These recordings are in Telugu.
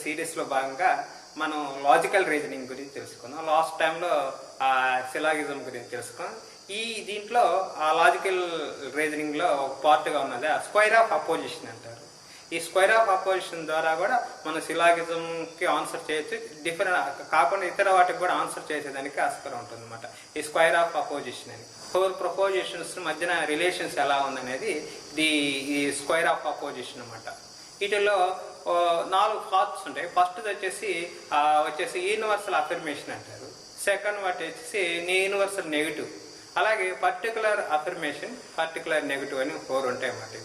సిరీస్లో భాగంగా మనం లాజికల్ రీజనింగ్ గురించి తెలుసుకుందాం. లాస్ట్ టైంలో సిలాగిజం గురించి తెలుసుకున్నాం. దీంట్లో ఆ లాజికల్ రీజనింగ్లో ఒక పార్ట్గా ఉన్నది స్క్వేర్ ఆఫ్ అపోజిషన్ అంటారు. ఈ స్క్వేర్ ఆఫ్ అపోజిషన్ ద్వారా కూడా మనం సిలాగిజంకి ఆన్సర్ చేయొచ్చు, డిఫరెంట్ కాకుండా ఇతర వాటికి కూడా ఆన్సర్ చేసేదానికి ఆస్కారం ఉంటుంది అనమాట. ఈ స్క్వేర్ ఆఫ్ అపోజిషన్ అని 4 ప్రపోజిషన్స్ మధ్యన రిలేషన్స్ ఎలా ఉందనేది ఈ స్క్వేర్ ఆఫ్ అపోజిషన్ అనమాట. వీటిలో 4 పార్ట్స్ ఉంటాయి. ఫస్ట్ వచ్చేసి యూనివర్సల్ అఫర్మేషన్ అంటారు. సెకండ్ వాటి వచ్చేసి యూనివర్సల్ నెగిటివ్, అలాగే పర్టికులర్ అఫర్మేషన్, పర్టికులర్ నెగిటివ్ అని 4 ఉంటాయి అన్నమాట.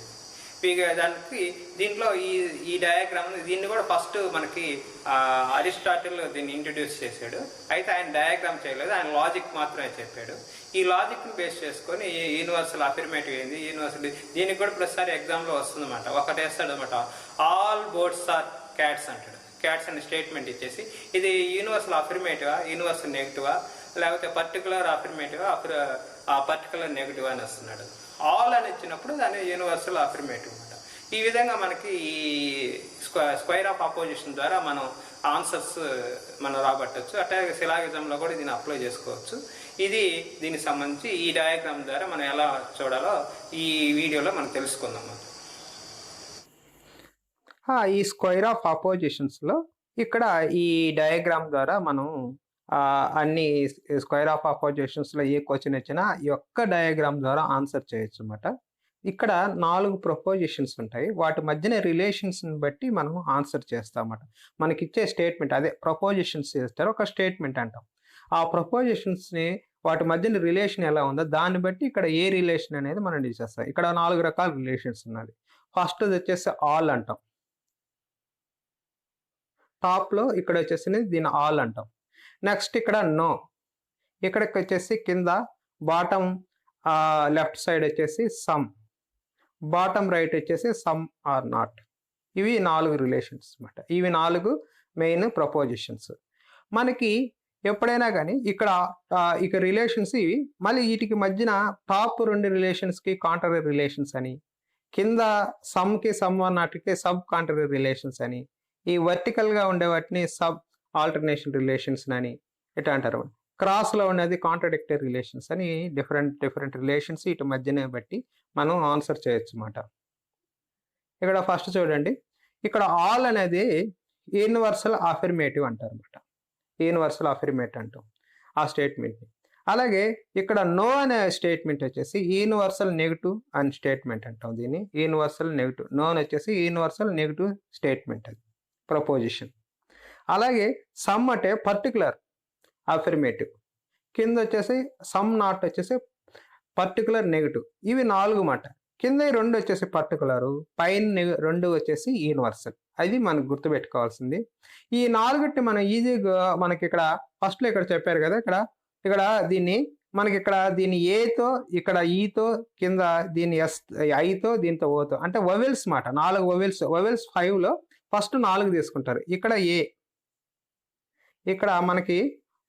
దీంట్లో ఈ డయాగ్రామ్ దీన్ని కూడా ఫస్ట్ మనకి అరిస్టాటిల్ దీన్ని ఇంట్రడ్యూస్ చేశాడు. అయితే ఆయన డయాగ్రామ్ చేయలేదు, ఆయన లాజిక్ మాత్రమే చెప్పాడు. ఈ లాజిక్ని బేస్ చేసుకొని యూనివర్సల్ అఫర్మేటివ్ ఏంది, యూనివర్సల్ దీనికి కూడా ప్రతిసారి ఎగ్జామ్లో వస్తుంది అనమాట. ఒకటి వేస్తాడు అనమాట, ఆల్ బోర్డ్స్ ఆర్ క్యాట్స్ అంటాడు. క్యాట్స్ అనే స్టేట్మెంట్ ఇచ్చేసి ఇది యూనివర్సల్ అఫర్మేటివా, యూనివర్సల్ నెగిటివా, లేకపోతే పర్టికులర్ అఫర్మేటివా, పర్టికులర్ నెగిటివ్ అని వస్తున్నాడు. ఆల్ అని ఇచ్చినప్పుడు దాన్ని యూనివర్సల్ అఫర్మేటివ్ అనమాట. ఈ విధంగా మనకి ఈ స్క్వేర్ ఆఫ్ అపోజిషన్ ద్వారా మనం ఆన్సర్స్ మనం రాబట్టచ్చు. అట్లాగే సిలాగిజంలో కూడా దీన్ని అప్లై చేసుకోవచ్చు. దీనికి సంబంధించి ఈ డయాగ్రామ్ ద్వారా మనం ఎలా చూడాలో ఈ వీడియోలో మనం తెలుసుకుందాం. ఈ స్క్వేర్ ఆఫ్ అపోజిషన్స్లో ఇక్కడ ఈ డయాగ్రామ్ ద్వారా మనం అన్ని స్క్వేర్ ఆఫ్ అపోజిషన్స్లో ఏ క్వశ్చన్ వచ్చినా ఈ ఒక్క డయాగ్రామ్ ద్వారా ఆన్సర్ చేయొచ్చు అన్నమాట. ఇక్కడ 4 ప్రపోజిషన్స్ ఉంటాయి. వాటి మధ్యన రిలేషన్స్ని బట్టి మనం ఆన్సర్ చేస్తామన్నమాట. మనకి ఇచ్చే స్టేట్మెంట్ అదే ప్రపోజిషన్స్ చేస్తారు, ఒక స్టేట్మెంట్ అంటాం. ఆ ప్రపోజిషన్స్ని వాటి మధ్యన రిలేషన్ ఎలా ఉందో దాన్ని బట్టి ఇక్కడ ఏ రిలేషన్ అనేది మనం చేస్తాం. ఇక్కడ 4 రకాల రిలేషన్స్ ఉన్నది. ఫస్ట్ వచ్చేసి ఆల్ అంటాం. టాప్లో ఇక్కడ వచ్చేసి దీన్ని ఆల్ అంటాం. నెక్స్ట్ ఇక్కడ నో, ఇక్కడికి వచ్చేసి కింద బాటమ్ లెఫ్ట్ సైడ్ వచ్చేసి సమ్, బాటమ్ రైట్ వచ్చేసి సమ్ ఆర్ నాట్. ఇవి 4 రిలేషన్స్ అనమాట. ఇవి 4 మెయిన్ ప్రపోజిషన్స్. మనకి ఎప్పుడైనా కానీ ఇక రిలేషన్స్ ఇవి. మళ్ళీ వీటికి మధ్యన టాప్ 2 రిలేషన్స్కి కాంట్రరీ రిలేషన్స్ అని, కింద సమ్కి సమ్ ఆర్ నాట్కి సబ్ కాంట్రరీ రిలేషన్స్ అని, ఈ వర్టికల్గా ఉండే వాటిని సబ్ ఆల్టర్నేషన్ రిలేషన్స్ అని ఎట్లా అంటారు. క్రాస్లో ఉన్నది కాంట్రడిక్టరీ రిలేషన్స్ అని డిఫరెంట్ రిలేషన్స్ వీటి మధ్యనే బట్టి మనం ఆన్సర్ చేయొచ్చు అన్నమాట. ఇక్కడ ఫస్ట్ చూడండి, ఇక్కడ ఆల్ అనేది యూనివర్సల్ అఫర్మేటివ్ అంటారు అనమాట. యూనివర్సల్ అఫర్మేటివ్ అంటాం ఆ స్టేట్మెంట్ని. అలాగే ఇక్కడ నో అనే స్టేట్మెంట్ వచ్చేసి యూనివర్సల్ నెగిటివ్ అని స్టేట్మెంట్ అంటాం. దీన్ని యూనివర్సల్ నెగిటివ్. నో అని వచ్చేసి యూనివర్సల్ నెగిటివ్ స్టేట్మెంట్, అది ప్రపోజిషన్. అలాగే సమ్ అంటే పర్టికులర్ అఫర్మేటివ్, కింద వచ్చేసి సమ్ నాట్ వచ్చేసి పర్టికులర్ నెగిటివ్. ఇవి 4 మాట. కింద 2 వచ్చేసి పర్టికులరు, పైన 2 వచ్చేసి యూనివర్సల్. అది మనకు గుర్తుపెట్టుకోవాల్సింది. ఈ 4ని మనం ఈజీగా మనకి ఇక్కడ ఫస్ట్లో ఇక్కడ చెప్పారు కదా, ఇక్కడ దీన్ని ఏతో, ఇక్కడ ఈతో, కింద దీన్ని ఐతో, దీంతో ఓతో, అంటే వవెల్స్ మాట. 4 వవెల్స్ 5లో ఫస్ట్ 4 తీసుకుంటారు. ఇక్కడ ఏ, ఇక్కడ మనకి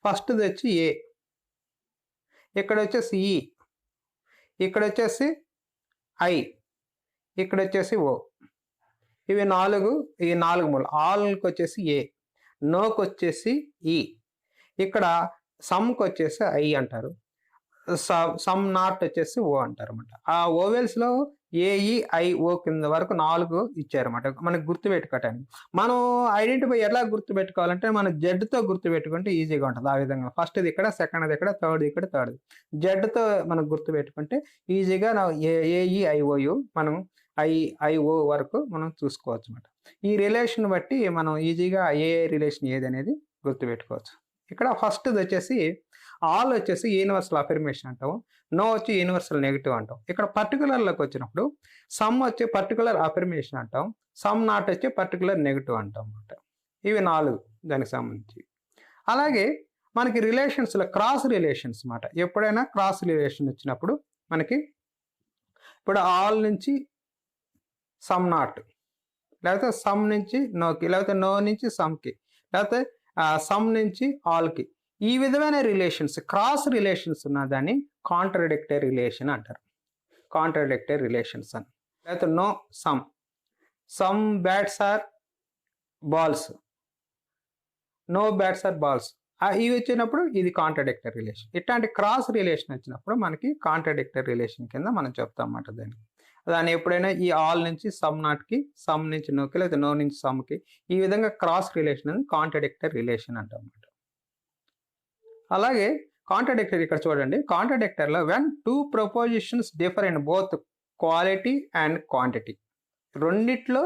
ఫస్ట్ వచ్చి ఏ, ఇక్కడ వచ్చేసి ఈ, ఇక్కడ వచ్చేసి ఐ, ఇక్కడ వచ్చేసి ఓ. ఇవి 4 మూల. ఆల్కి వచ్చేసి ఏ, నోకి వచ్చేసి ఈ, ఇక్కడ సమ్కి వచ్చేసి ఐ అంటారు, సమ్ నాట్ వచ్చేసి ఓ అంటారు అనమాట. ఆ ఓవెల్స్లో ఏఈఐఓ కింద వరకు 4 ఇచ్చారన్నమాట మనకు గుర్తుపెట్టుకోవటానికి. మనం ఐడెంటిఫై ఎలా గుర్తుపెట్టుకోవాలంటే మనం జెడ్తో గుర్తుపెట్టుకుంటే ఈజీగా ఉంటుంది. ఆ విధంగా ఫస్ట్ది ఇక్కడ, సెకండ్ది ఇక్కడ, థర్డ్ ఇక్కడ, థర్డ్ జెడ్తో మనం గుర్తుపెట్టుకుంటే ఈజీగా ఏఈఐఓయు మనం ఐఓ వరకు మనం చూసుకోవచ్చు అనమాట. ఈ రిలేషన్ బట్టి మనం ఈజీగా ఏ రిలేషన్ ఏది అనేది గుర్తుపెట్టుకోవచ్చు. ఇక్కడ ఫస్ట్ది వచ్చేసి ఆల్ వచ్చేసి యూనివర్సల్ అఫర్మేషన్ అంటాం, నో వచ్చి యూనివర్సల్ నెగిటివ్ అంటాం. ఇక్కడ పర్టికులర్లోకి వచ్చినప్పుడు సమ్ వచ్చి పర్టికులర్ అఫర్మేషన్ అంటాం, సమ్ నాట్ వచ్చి పర్టికులర్ నెగిటివ్ అంటాం అన్నమాట. ఇవి 4 దానికి సంబంధించి. అలాగే మనకి రిలేషన్స్లో క్రాస్ రిలేషన్స్ అన్నమాట. ఎప్పుడైనా క్రాస్ రిలేషన్ వచ్చినప్పుడు మనకి ఇప్పుడు ఆల్ నుంచి సమ్ నాట్, లేకపోతే సమ్ నుంచి నోకి, లేకపోతే నో నుంచి సమ్కి, లేకపోతే సమ్ నుంచి ఆల్కి, ఈ విధమైన రిలేషన్స్ క్రాస్ రిలేషన్స్ ఉన్న దాన్ని కాంట్రడిక్టరీ రిలేషన్ అంటారు. కాంట్రడిక్టరీ రిలేషన్స్ అని. లేకపోతే no some bats are balls, no bats are balls. ఇవి వచ్చినప్పుడు ఇది కాంట్రాడిక్టరీ రిలేషన్. ఇట్లాంటి క్రాస్ రిలేషన్ వచ్చినప్పుడు మనకి కాంట్రాడిక్టరీ రిలేషన్ కింద మనం చెప్తాం అన్నమాట దాన్ని ఎప్పుడైనా ఈ ఆల్ నుంచి సమ్ నాట్కి, సమ్ నుంచి నోకి, లేదా నో నుంచి సమ్కి, ఈ విధంగా క్రాస్ రిలేషన్ అని కాంట్రాడిక్టరీ రిలేషన్ అంటాం అన్నమాట. అలాగే కాంట్రాడిక్టరీ ఇక్కడ చూడండి, కాంట్రాడిక్టరీలో when two propositions differ in both quality and quantity, రెండిట్లో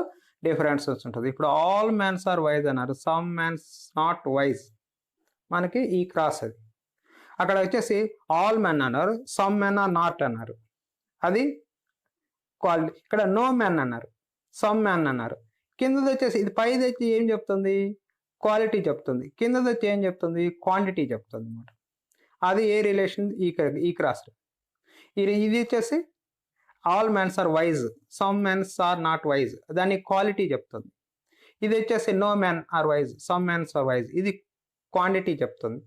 డిఫరెన్సెస్ ఉంటుంది. ఇప్పుడు ఆల్ మెన్స్ ఆర్ వైజ్ అన్నారు, సమ్ మెన్స్ నాట్ వైజ్, మనకి ఈ క్రాస్ అది. అక్కడ వచ్చేసి ఆల్ మెన్ అన్నారు, సమ్ మెన్ ఆర్ నాట్ అన్నారు, అది క్వాలిటీ. ఇక్కడ నో మెన్ అన్నారు, సమ్ మెన్ అన్నారు. కిందది వచ్చేసి ఇది పైది వచ్చి ఏం చెప్తుంది, క్వాలిటీ చెప్తుంది, కిందది వచ్చి ఏం చెప్తుంది, క్వాంటిటీ చెప్తుంది అనమాట. అది ఏ రిలేషన్, ఈ క్రాస్. ఇది వచ్చేసి all mens are wise, some mens are not wise, దాన్ని క్వాలిటీ చెప్తుంది. ఇది వచ్చేసి no men are wise, some mens are wise, ఇది క్వాంటిటీ చెప్తుంది.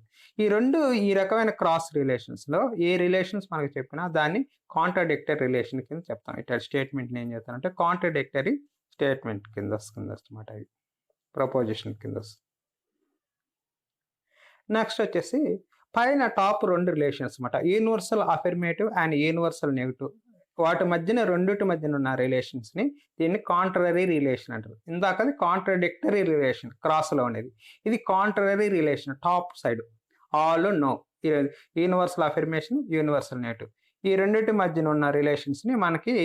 ఈ రకమైన క్రాస్ రిలేషన్స్లో ఏ రిలేషన్స్ మనకు చెప్పినా దాన్ని కాంట్రాడిక్టరీ రిలేషన్ కింద చెప్తాం. ఇట్లా స్టేట్మెంట్ని ఏం చెప్తానంటే కాంట్రాడిక్టరీ స్టేట్మెంట్ కింద వస్తుందన్నమాట, ఇది ప్రపోజిషన్ కింద వస్తుంది. నెక్స్ట్ వచ్చేసి పైన టాప్ 2 రిలేషన్స్ అనమాట, universal affirmative and universal negative. వాటి మధ్యన రెండిటి మధ్యన ఉన్న రిలేషన్స్ని దీన్ని కాంట్రరీ రిలేషన్ అంటారు. ఇందాకది కాంట్రాడిక్టరీ రిలేషన్ క్రాస్లో ఉండేది, ఇది contrary relation top side, all no, universal affirmation, universal negative. ఈ రెండింటి మధ్యన ఉన్న రిలేషన్స్ని మనకి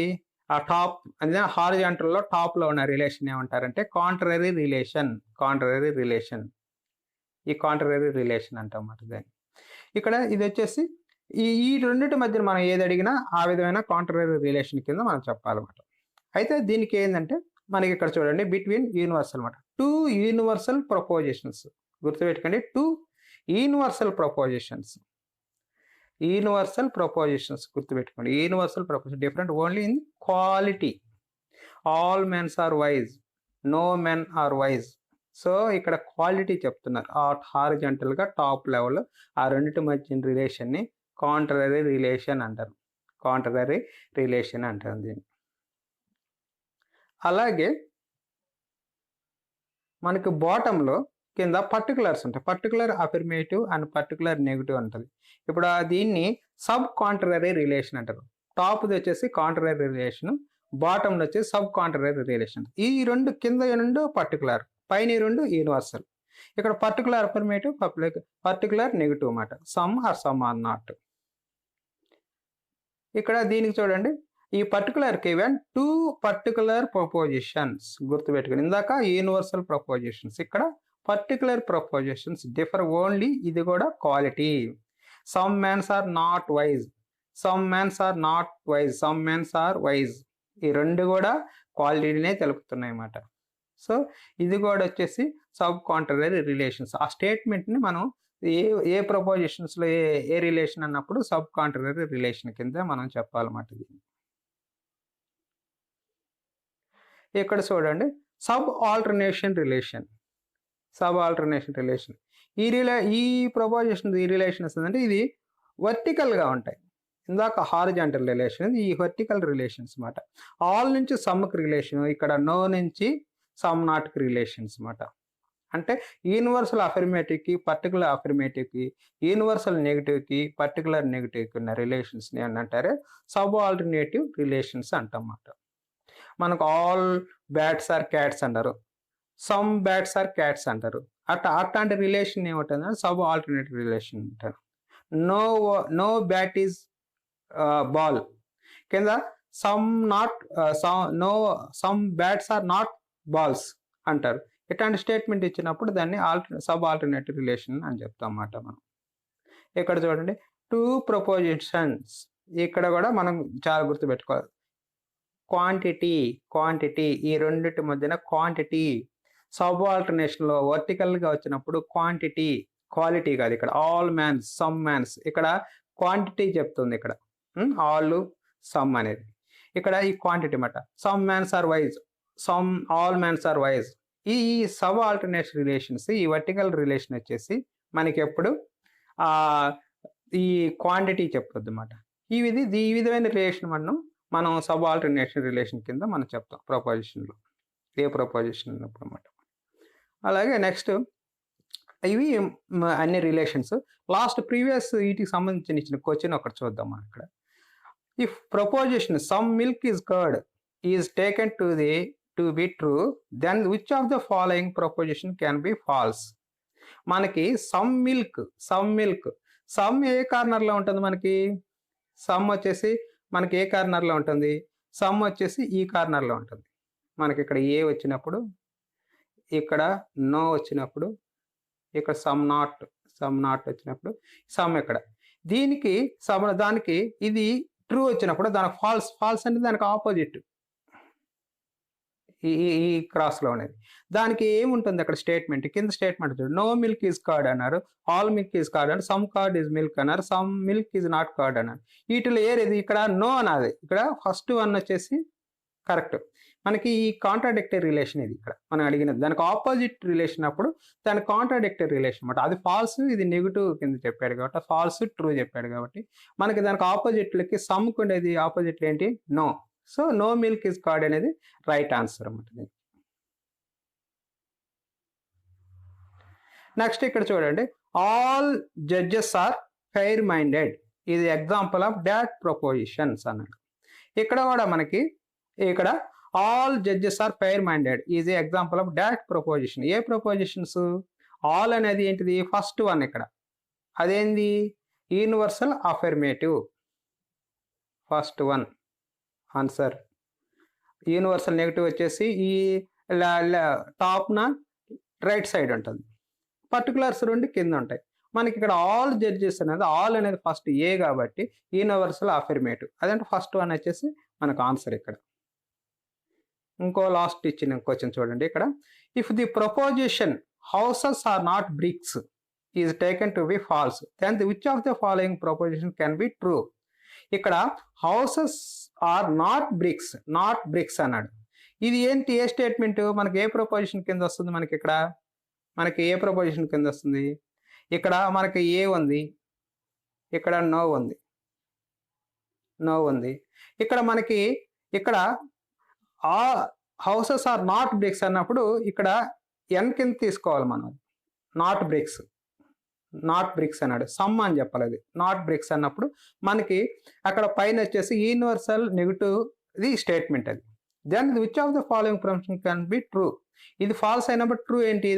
ఆ టాప్ అదే హారిజాంటల్లో టాప్లో ఉన్న రిలేషన్ ఏమంటారంటే కాంట్రరీ రిలేషన్, కాంట్రరీ రిలేషన్, ఈ కాంట్రరీ రిలేషన్ అంటామన్నమాట దాన్ని. ఇక్కడ ఇది వచ్చేసి ఈ రెండింటి మధ్యన మనం ఏది అడిగినా ఆ విధమైన కాంట్రరీ రిలేషన్ కింద మనం చెప్పాలన్నమాట. అయితే దీనికి ఏంటంటే మనకి ఇక్కడ చూడండి బిట్వీన్ యూనివర్సల్ అనమాట, 2 యూనివర్సల్ ప్రపోజిషన్స్, గుర్తుపెట్టుకోండి 2 యూనివర్సల్ ప్రపోజిషన్స్, యూనివర్సల్ ప్రపోజిషన్స్ గుర్తుపెట్టుకోండి. Universal proposition different only in quality, all mens are wise, no men are wise. So ఇక్కడ క్వాలిటీ చెప్తున్నారు, ఆ హారిజాంటల్గా టాప్ లెవెల్ ఆ రెండింటి మధ్య రిలేషన్ని కాంట్రరీ రిలేషన్ అంటారు, కాంట్రరీ రిలేషన్ అంటారు దీన్ని. అలాగే మనకి బాటంలో కింద పర్టికులర్స్ ఉంటాయి, particular affirmative and particular negative ఉంటుంది. ఇప్పుడు దీన్ని సబ్ కాంట్రరీ రిలేషన్ అంటారు. టాప్ది వచ్చేసి కాంట్రరీ రిలేషన్, బాటంలో వచ్చేసి సబ్ కాంట్రరీ రిలేషన్. ఈ రెండు కింద 2 పర్టికులర్, పైన 2 యూనివర్సల్. ఇక్కడ పర్టికులర్ అఫర్మేటివ్, పర్టికులర్ నెగిటివ్ అన్నమాట, some are some are not. ఇక్కడ దీనికి చూడండి, ఈ పర్టికులర్కి ఈవెన్ 2 పర్టికులర్ ప్రపోజిషన్స్, గుర్తుపెట్టుకుని ఇందాక యూనివర్సల్ ప్రపోజిషన్స్, ఇక్కడ పర్టికులర్ ప్రపోజిషన్స్ డిఫర్ ఓన్లీ, ఇది కూడా quality. Some mens are not wise, some mens are not wise, some mens are wise, ఈ రెండు కూడా క్వాలిటీనే తెలుపుతున్నాయి అన్నమాట. సో ఇది కూడా వచ్చేసి సబ్ కాంట్రరీ రిలేషన్స్. ఆ స్టేట్మెంట్ని మనం ఏ ప్రపోజిషన్స్లో ఏ రిలేషన్ అన్నప్పుడు సబ్ కాంట్రరీ రిలేషన్ కింద మనం చెప్పాలన్నమాట. ఇక్కడ చూడండి sub alternation relation, sub alternation relation. ఈ ప్రపోజిషన్, ఈ రిలేషన్స్ అంటే ఇది వర్టికల్గా ఉంటాయి. ఇందాక హారిజాంటల్ రిలేషన్, ఈ వర్టికల్ రిలేషన్స్ అన్నమాట. ఆల్ నుంచి సమ్కి రిలేషన్, ఇక్కడ నో నుంచి సమ్ నాట్కి రిలేషన్స్ అన్నమాట. అంటే యూనివర్సల్ అఫర్మేటివ్కి, పర్టికులర్ అఫర్మేటివ్కి, యూనివర్సల్ నెగిటివ్కి, పర్టికులర్ నెగిటివ్కి ఉన్న రిలేషన్స్ని ఏంటంటారు సబ్ ఆల్టర్నేటివ్ రిలేషన్స్ అంటన్నమాట. మనకు ఆల్ బ్యాట్స్ ఆర్ క్యాట్స్ అంటారు, సమ్ బ్యాట్స్ ఆర్ క్యాట్స్ అంటారు. అట్లాంటి రిలేషన్ ఏమంటుందంటే సబ్ ఆల్టర్నేటివ్ రిలేషన్ అంటారు. నో బ్యాట్ ఈజ్ బాల్ కింద some bats are not balls అంటారు. ఇట్లాంటి స్టేట్మెంట్ ఇచ్చినప్పుడు దాన్ని సబ్ ఆల్టర్నేటివ్ రిలేషన్ అని చెప్తాం అన్నమాట మనం. ఇక్కడ చూడండి 2 ప్రపోజిషన్స్, ఇక్కడ కూడా మనం చాలా గుర్తుపెట్టుకోవాలి. క్వాంటిటీ, ఈ రెండింటి మధ్యన క్వాంటిటీ. సబ్ ఆల్టర్నేషన్లో వర్టికల్గా వచ్చినప్పుడు క్వాంటిటీ, క్వాలిటీ కాదు. ఇక్కడ ఆల్ మ్యాన్స్, సమ్ మ్యాన్స్, ఇక్కడ క్వాంటిటీ చెప్తుంది. ఇక్కడ ఆల్ సమ్ అనేది, ఇక్కడ ఈ క్వాంటిటీ అన్నమాట. Some mans are wise, all mans are wise. ఈ సబ్ ఆల్టర్నేషన్ రిలేషన్స్, ఈ వర్టికల్ రిలేషన్ వచ్చేసి మనకి ఎప్పుడు ఈ క్వాంటిటీ చెప్తుంది అన్నమాట. ఈ విధమైన రిలేషన్ మనం సబ్ ఆల్టర్నేషన్ రిలేషన్ కింద మనం చెప్తాం ప్రపోజిషన్లో, ఏ ప్రపోజిషన్ ఉన్నప్పుడు అన్నమాట. అలాగే నెక్స్ట్ ఇవి అన్ని రిలేషన్స్. లాస్ట్ ప్రీవియస్ వీటికి సంబంధించిన ఇచ్చిన క్వశ్చన్ ఒకటి చూద్దాం మనం ఇక్కడ. If proposition some milk is curd is taken to be true, then which of the following proposition can be false? మనకి సమ్ మిల్క్ సమ్ ఏ కార్నర్లో ఉంటుంది మనకి? సమ్ వచ్చేసి మనకి ఏ కార్నర్లో ఉంటుంది? సమ్ వచ్చేసి ఈ కార్నర్లో ఉంటుంది. మనకి ఇక్కడ ఏ వచ్చినప్పుడు, ఇక్కడ నో వచ్చినప్పుడు, ఇక్కడ సమ్ నాట్ వచ్చినప్పుడు, సమ్ ఇక్కడ దీనికి దానికి ఇది ట్రూ వచ్చినప్పుడు దానికి ఫాల్స్ అంటే దానికి ఆపోజిట్ ఈ క్రాస్లో అనేది. దానికి ఏముంటుంది అక్కడ స్టేట్మెంట్? కింద స్టేట్మెంట్ చూడండి. నో మిల్క్ ఈజ్ కర్డ్ అన్నారు, ఆల్ మిల్క్ ఈజ్ కర్డ్ అన్నారు, సమ్ కర్డ్ ఈజ్ మిల్క్ అన్నారు, some milk is not curd అన్నారు. వీటిలో ఏది ఇక్కడ నో అన్నది? ఇక్కడ ఫస్ట్ వన్ వచ్చేసి కరెక్ట్. మనకి ఈ కాంట్రాడిక్టరీ రిలేషన్ ఇది ఇక్కడ మనం అడిగినది. దానికి ఆపోజిట్ రిలేషన్ అప్పుడు దానికి కాంట్రాడిక్టరీ రిలేషన్ అనమాట. అది ఫాల్స్, ఇది నెగిటివ్ కింద చెప్పాడు కాబట్టి ఫాల్స్ ట్రూ చెప్పాడు కాబట్టి మనకి దానికి ఆపోజిట్లకి సమ్కు ఉండేది ఆపోజిట్లు ఏంటి? No. So no milk is curd అనేది రైట్ ఆన్సర్ అన్నమాట. నెక్స్ట్ ఇక్కడ చూడండి, all judges are fair minded ఇది ఎగ్జాంపుల్ ఆఫ్ డాట్ ప్రపోజిషన్స్ అన్నాడు. ఇక్కడ కూడా మనకి ఇక్కడ all judges are fair minded is example of that proposition. ఏ ప్రపోజిషన్స్? ఆల్ అనేది ఏంటిది? ఫస్ట్ వన్ ఇక్కడ అదేంది? Universal affirmative. First one answer. Universal negative వచ్చేసి ఈ టాప్న రైట్ సైడ్ ఉంటుంది, పర్టికులర్స్ రెండు కింద ఉంటాయి. మనకి ఇక్కడ ఆల్ జడ్జెస్ అనేది ఆల్ అనేది ఫస్ట్ ఏ కాబట్టి యూనివర్సల్ అఫర్మేటివ్, అదంటే ఫస్ట్ వన్ వచ్చేసి మనకు ఆన్సర్ ఇక్కడ. ఇంకో లాస్ట్ ఇచ్చిన క్వశ్చన్ చూడండి ఇక్కడ. If the proposition houses are not bricks is taken to be false, then which of the following proposition can be true? ఇక్కడ హౌసెస్ ఆర్ నాట్ బ్రిక్స్ అన్నాడు. ఇది ఏంటి? ఏ స్టేట్మెంట్? మనకి ఏ ప్రపోజిషన్ కింద వస్తుంది? మనకి ఇక్కడ మనకి ఏ ప్రపోజిషన్ కింద వస్తుంది? ఇక్కడ మనకి ఏ ఉంది, ఇక్కడ నో ఉంది. ఇక్కడ మనకి ఇక్కడ ఆ హౌసెస్ ఆర్ నాట్ బ్రిక్స్ అన్నప్పుడు ఇక్కడ ఎన్ కింద తీసుకోవాలి మనం. నాట్ బ్రిక్స్ అన్నాడు, సమ్ అని చెప్పలేదు. నాట్ బ్రిక్స్ అన్నప్పుడు మనకి అక్కడ పైన వచ్చేసి యూనివర్సల్ నెగిటివ్ ఇది స్టేట్మెంట్ అది. Then which of the following proposition can be true? ఇది ఫాల్స్ అయినప్పుడు ట్రూ ఏంటి?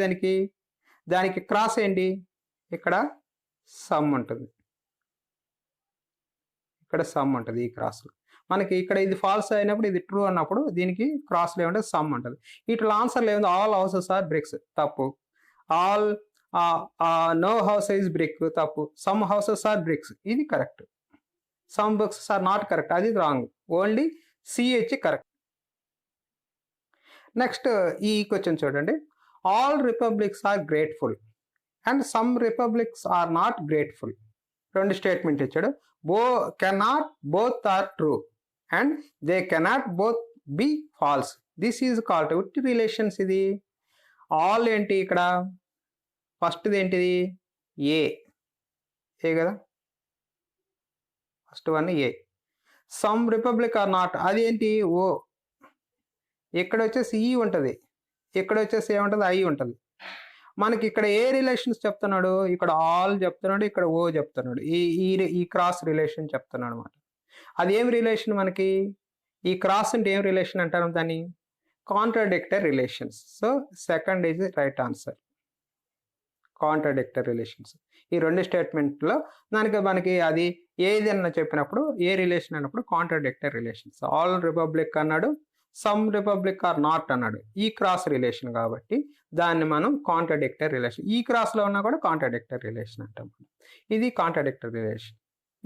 దానికి క్రాస్ ఏంటి? ఇక్కడ సమ్ ఉంటుంది, ఇక్కడ సమ్ ఉంటుంది ఈ క్రాస్లో. మనకి ఇక్కడ ఇది ఫాల్స్ అయినప్పుడు ఇది ట్రూ అన్నప్పుడు దీనికి క్రాస్లో ఏముంటుంది? సమ్ ఉంటుంది. ఇట్లా ఆన్సర్లు ఏముంది? ఆల్ హౌసెస్ ఆర్ బ్రిక్స్ తప్పు, all no house is brick తప్పు, సమ్ హౌసెస్ ఆర్ బ్రిక్స్ ఇది correct, some bricks are not correct అది wrong, only CH correct. Next ఈ క్వశ్చన్ చూడండి. All republics are grateful and some republics are not grateful. రెండు స్టేట్మెంట్ ఇచ్చాడు. Cannot both are true and they cannot both be false. This is called with relations. ఇది ఆల్ ఏంటి? ఇక్కడ ఫస్ట్ది ఏంటిది? ఏ కదా, first one A. Some republic are not అది ఏంటి? ఓ. ఇక్కడ వచ్చేసి ఈ ఉంటుంది, ఇక్కడ వచ్చేసి ఏముంటుంది? ఐ ఉంటుంది. మనకి ఇక్కడ ఏ రిలేషన్స్ చెప్తున్నాడు? ఇక్కడ ఆల్ చెప్తున్నాడు, ఇక్కడ ఓ చెప్తున్నాడు. ఈ క్రాస్ రిలేషన్ చెప్తున్నాడు అనమాట. అది ఏం రిలేషన్ మనకి? ఈ క్రాస్ అంటే ఏం రిలేషన్ అంటారు దాన్ని? Contradictory relations. So second is right answer, contradictory relations. ఈ రెండు స్టేట్మెంట్లో మనకి అది ఏదన్నా చెప్పినప్పుడు ఏ రిలేషన్ అన్నప్పుడు కాంట్రాడిక్టరీ రిలేషన్స్. ఆల్ రిపబ్లిక్ అన్నాడు, సమ్ రిపబ్లిక్ ఆర్ నాట్ అన్నాడు. ఈ క్రాస్ రిలేషన్ కాబట్టి దాన్ని మనం కాంట్రాడిక్టరీ రిలేషన్, ఈ క్రాస్లో ఉన్నా కూడా కాంట్రాడిక్టరీ రిలేషన్ అంటాం. ఇది కాంట్రాడిక్టరీ రిలేషన్.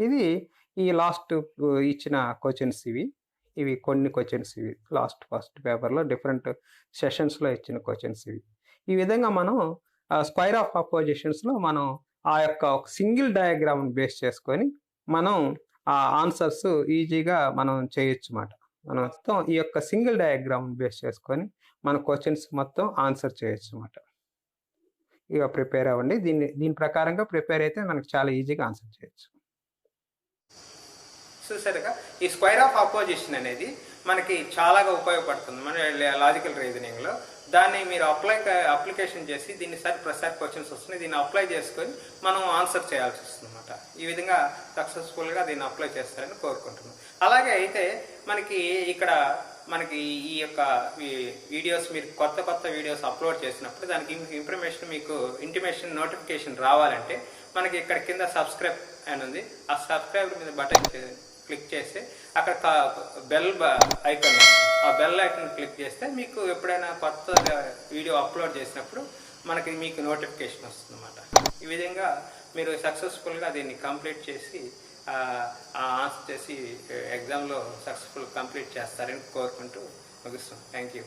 ఇది ఈ లాస్ట్ ఇచ్చిన క్వశ్చన్స్ ఇవి కొన్ని క్వశ్చన్స్ ఫస్ట్ పేపర్లో డిఫరెంట్ సెషన్స్లో ఇచ్చిన క్వశ్చన్స్ ఈ విధంగా మనం స్క్వేర్ ఆఫ్ అపోజిషన్స్లో మనం ఆ యొక్క సింగిల్ డయాగ్రామ్ బేస్ చేసుకొని మనం ఆ ఆన్సర్స్ ఈజీగా మనం చేయొచ్చు అన్నమాట. మనం మొత్తం ఈ యొక్క సింగిల్ డయాగ్రామ్ బేస్ చేసుకొని మన క్వశ్చన్స్ మొత్తం ఆన్సర్ చేయొచ్చు అన్నమాట. ఇక ప్రిపేర్ అవ్వండి. దీని ప్రకారంగా ప్రిపేర్ అయితే మనకు చాలా ఈజీగా ఆన్సర్ చేయొచ్చు. చూసారుగా, ఈ స్క్వేర్ ఆఫ్ అపోజిషన్ అనేది మనకి చాలాగా ఉపయోగపడుతుంది మన లాజికల్ రీజనింగ్లో. దాన్ని మీరు అప్లికేషన్ చేసి దీన్ని ప్రసార్ క్వశ్చన్స్ వస్తున్నాయి, దీన్ని అప్లై చేసుకొని మనం ఆన్సర్ చేయాల్సి వస్తుంది అనమాట. ఈ విధంగా సక్సెస్ఫుల్గా దీన్ని అప్లై చేస్తారని కోరుకుంటున్నాం. అలాగే అయితే మనకి ఈ యొక్క వీడియోస్ మీరు కొత్త వీడియోస్ అప్లోడ్ చేసినప్పుడు దానికి ఇంటిమేషన్ నోటిఫికేషన్ రావాలంటే మనకి ఇక్కడ కింద సబ్స్క్రైబ్ అని ఉంది. ఆ సబ్స్క్రైబ్ మీద బటన్ క్లిక్ చేస్తే అక్కడ బెల్ ఐకాన్, ఆ బెల్ ఐకాన్ క్లిక్ చేస్తే మీకు ఎప్పుడైనా కొత్త వీడియో అప్లోడ్ చేసినప్పుడు మీకు నోటిఫికేషన్ వస్తుంది అన్నమాట. ఈ విధంగా మీరు సక్సెస్ఫుల్గా దీన్ని కంప్లీట్ చేసి ఆన్సర్ చేసి ఎగ్జామ్లో సక్సెస్ఫుల్ కంప్లీట్ చేస్తారని కోరుకుంటూ ముగిస్తాం. Thank you.